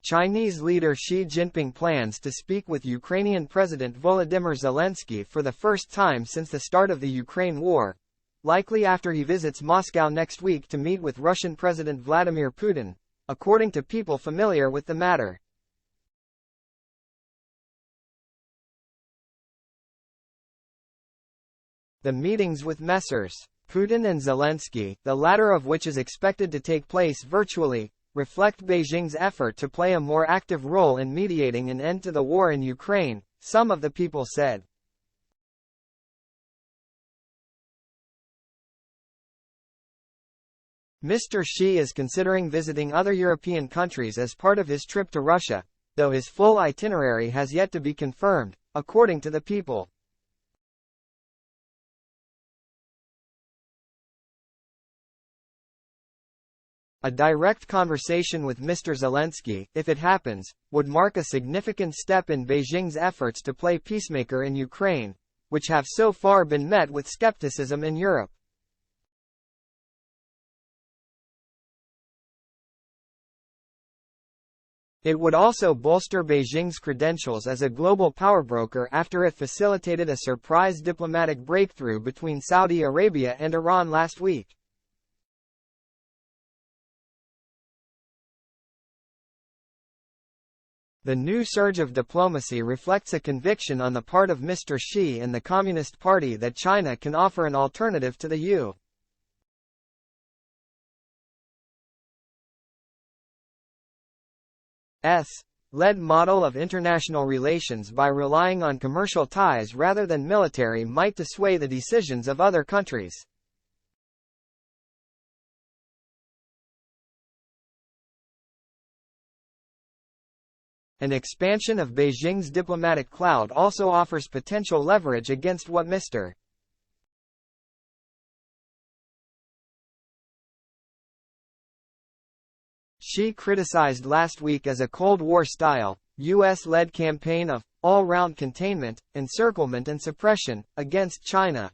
Chinese leader Xi Jinping plans to speak with Ukrainian President Volodymyr Zelensky for the first time since the start of the Ukraine war, likely after he visits Moscow next week to meet with Russian President Vladimir Putin, according to people familiar with the matter. The meetings with Messrs. Putin and Zelensky, the latter of which is expected to take place virtually, reflect Beijing's effort to play a more active role in mediating an end to the war in Ukraine, some of the people said. Mr. Xi is considering visiting other European countries as part of his trip to Russia, though his full itinerary has yet to be confirmed, according to the people. A direct conversation with Mr. Zelensky, if it happens, would mark a significant step in Beijing's efforts to play peacemaker in Ukraine, which have so far been met with skepticism in Europe. It would also bolster Beijing's credentials as a global powerbroker after it facilitated a surprise diplomatic breakthrough between Saudi Arabia and Iran last week. The new surge of diplomacy reflects a conviction on the part of Mr. Xi and the Communist Party that China can offer an alternative to the U.S. led model of international relations by relying on commercial ties rather than military might to sway the decisions of other countries. An expansion of Beijing's diplomatic clout also offers potential leverage against what Mr. Xi criticized last week as a Cold War-style, U.S.-led campaign of all-round containment, encirclement and suppression against China.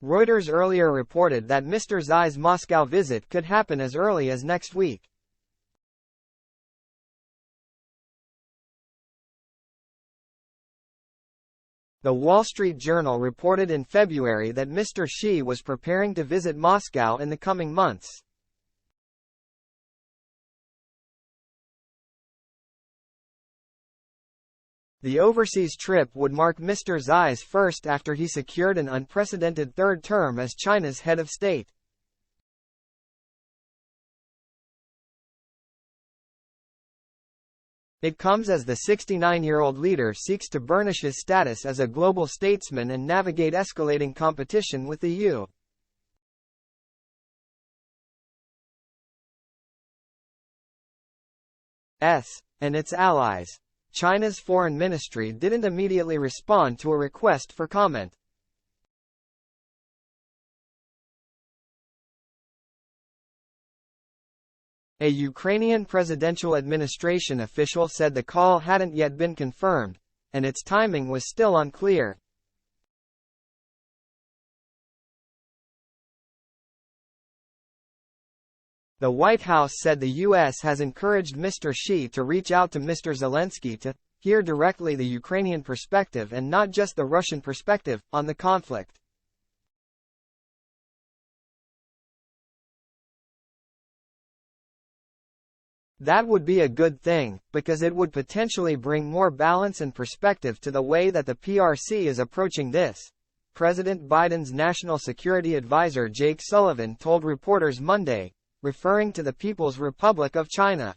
Reuters earlier reported that Mr. Xi's Moscow visit could happen as early as next week. The Wall Street Journal reported in February that Mr. Xi was preparing to visit Moscow in the coming months. The overseas trip would mark Mr. Xi's first after he secured an unprecedented third term as China's head of state. It comes as the 69-year-old leader seeks to burnish his status as a global statesman and navigate escalating competition with the U.S. and its allies. China's foreign ministry didn't immediately respond to a request for comment. A Ukrainian presidential administration official said the call hadn't yet been confirmed, and its timing was still unclear. The White House said the U.S. has encouraged Mr. Xi to reach out to Mr. Zelensky to hear directly the Ukrainian perspective and not just the Russian perspective on the conflict. That would be a good thing, because it would potentially bring more balance and perspective to the way that the PRC is approaching this, President Biden's National Security Advisor Jake Sullivan told reporters Monday, referring to the People's Republic of China.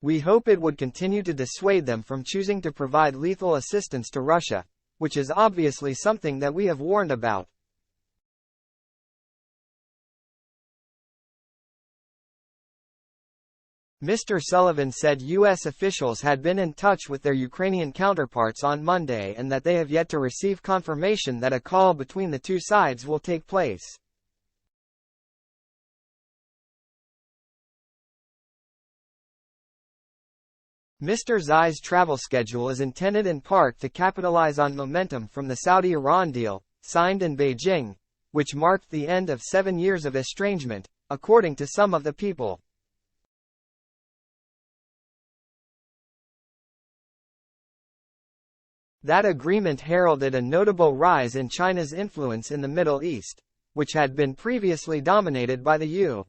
We hope it would continue to dissuade them from choosing to provide lethal assistance to Russia, which is obviously something that we have warned about. Mr. Sullivan said U.S. officials had been in touch with their Ukrainian counterparts on Monday and that they have yet to receive confirmation that a call between the two sides will take place. Mr. Xi's travel schedule is intended in part to capitalize on momentum from the Saudi-Iran deal, signed in Beijing, which marked the end of 7 years of estrangement, according to some of the people. That agreement heralded a notable rise in China's influence in the Middle East, which had been previously dominated by the U.S.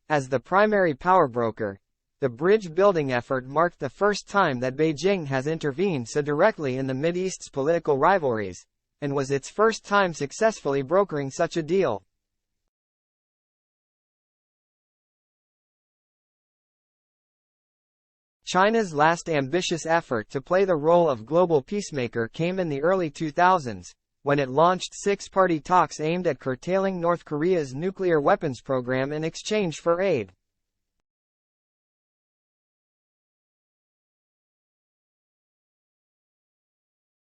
As the primary power broker. The bridge-building effort marked the first time that Beijing has intervened so directly in the Mideast's political rivalries, and was its first time successfully brokering such a deal. China's last ambitious effort to play the role of global peacemaker came in the early 2000s, when it launched six-party talks aimed at curtailing North Korea's nuclear weapons program in exchange for aid.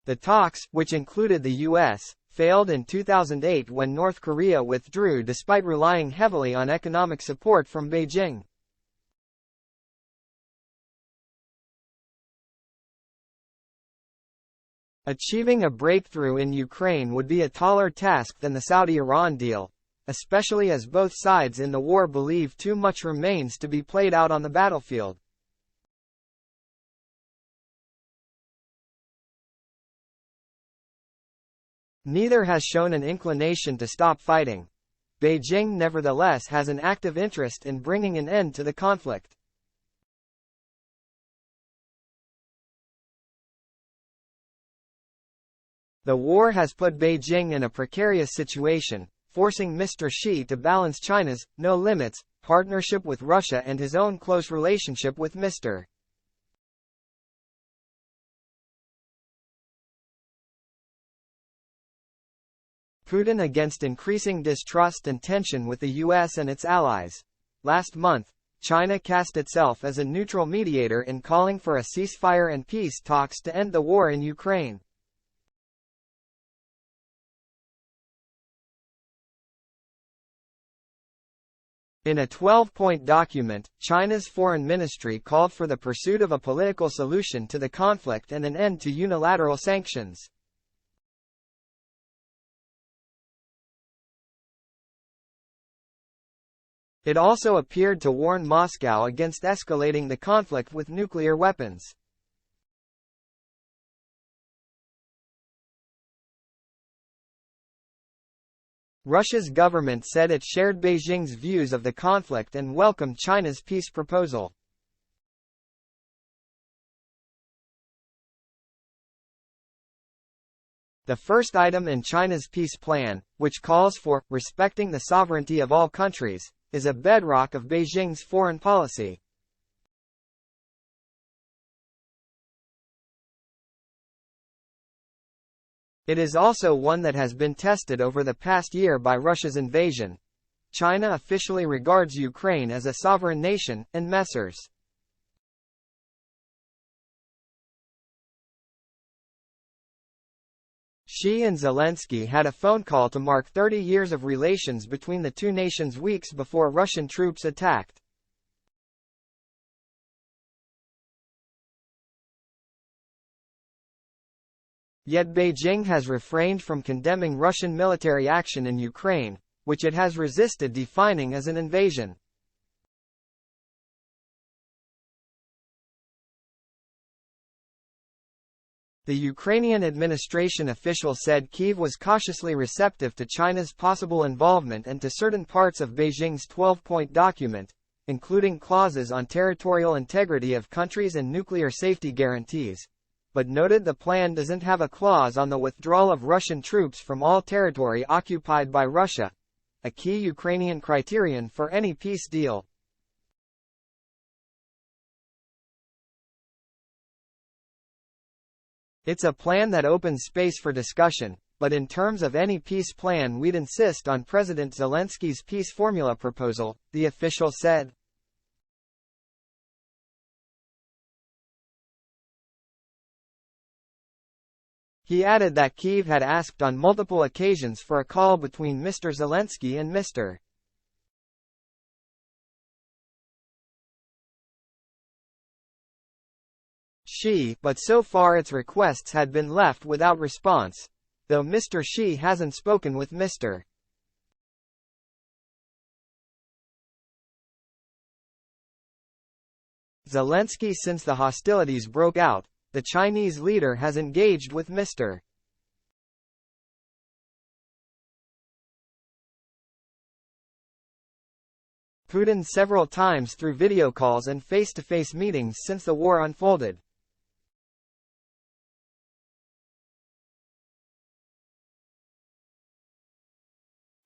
The talks, which included the U.S., failed in 2008 when North Korea withdrew despite relying heavily on economic support from Beijing. Achieving a breakthrough in Ukraine would be a taller task than the Saudi-Iran deal, especially as both sides in the war believe too much remains to be played out on the battlefield. Neither has shown an inclination to stop fighting. Beijing nevertheless has an active interest in bringing an end to the conflict. The war has put Beijing in a precarious situation, forcing Mr. Xi to balance China's no limits partnership with Russia and his own close relationship with Mr. Putin against increasing distrust and tension with the U.S. and its allies. Last month, China cast itself as a neutral mediator in calling for a ceasefire and peace talks to end the war in Ukraine. In a 12-point document, China's foreign ministry called for the pursuit of a political solution to the conflict and an end to unilateral sanctions. It also appeared to warn Moscow against escalating the conflict with nuclear weapons. Russia's government said it shared Beijing's views of the conflict and welcomed China's peace proposal. The first item in China's peace plan, which calls for respecting the sovereignty of all countries, is a bedrock of Beijing's foreign policy. It is also one that has been tested over the past year by Russia's invasion. China officially regards Ukraine as a sovereign nation, and Messrs. Xi and Zelensky had a phone call to mark 30 years of relations between the two nations weeks before Russian troops attacked. Yet Beijing has refrained from condemning Russian military action in Ukraine, which it has resisted defining as an invasion. The Ukrainian administration official said Kyiv was cautiously receptive to China's possible involvement and to certain parts of Beijing's 12-point document, including clauses on territorial integrity of countries and nuclear safety guarantees, but noted the plan doesn't have a clause on the withdrawal of Russian troops from all territory occupied by Russia, a key Ukrainian criterion for any peace deal. It's a plan that opens space for discussion, but in terms of any peace plan we'd insist on President Zelensky's peace formula proposal, the official said. He added that Kyiv had asked on multiple occasions for a call between Mr. Zelensky and Mr. Xi, but so far its requests had been left without response, though Mr. Xi hasn't spoken with Mr. Zelensky since the hostilities broke out. The Chinese leader has engaged with Mr. Putin several times through video calls and face-to-face meetings since the war unfolded.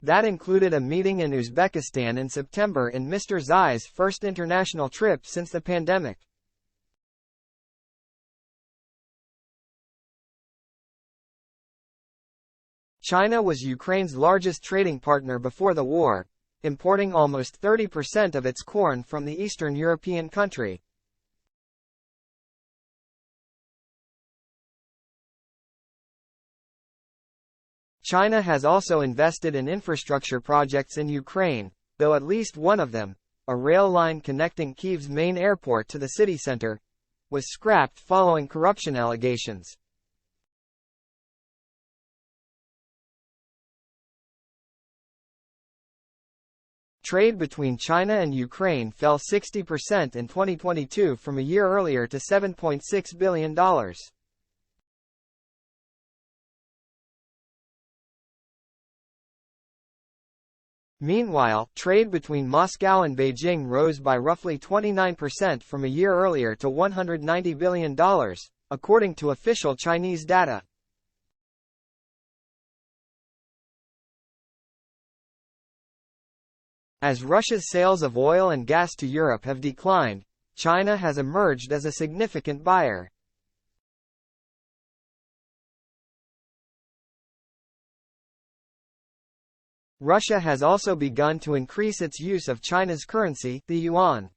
That included a meeting in Uzbekistan in September in Mr. Xi's first international trip since the pandemic. China was Ukraine's largest trading partner before the war, importing almost 30% of its corn from the Eastern European country. China has also invested in infrastructure projects in Ukraine, though at least one of them, a rail line connecting Kyiv's main airport to the city center, was scrapped following corruption allegations. Trade between China and Ukraine fell 60% in 2022 from a year earlier to $7.6 billion. Meanwhile, trade between Moscow and Beijing rose by roughly 29% from a year earlier to $190 billion, according to official Chinese data. As Russia's sales of oil and gas to Europe have declined, China has emerged as a significant buyer. Russia has also begun to increase its use of China's currency, the yuan.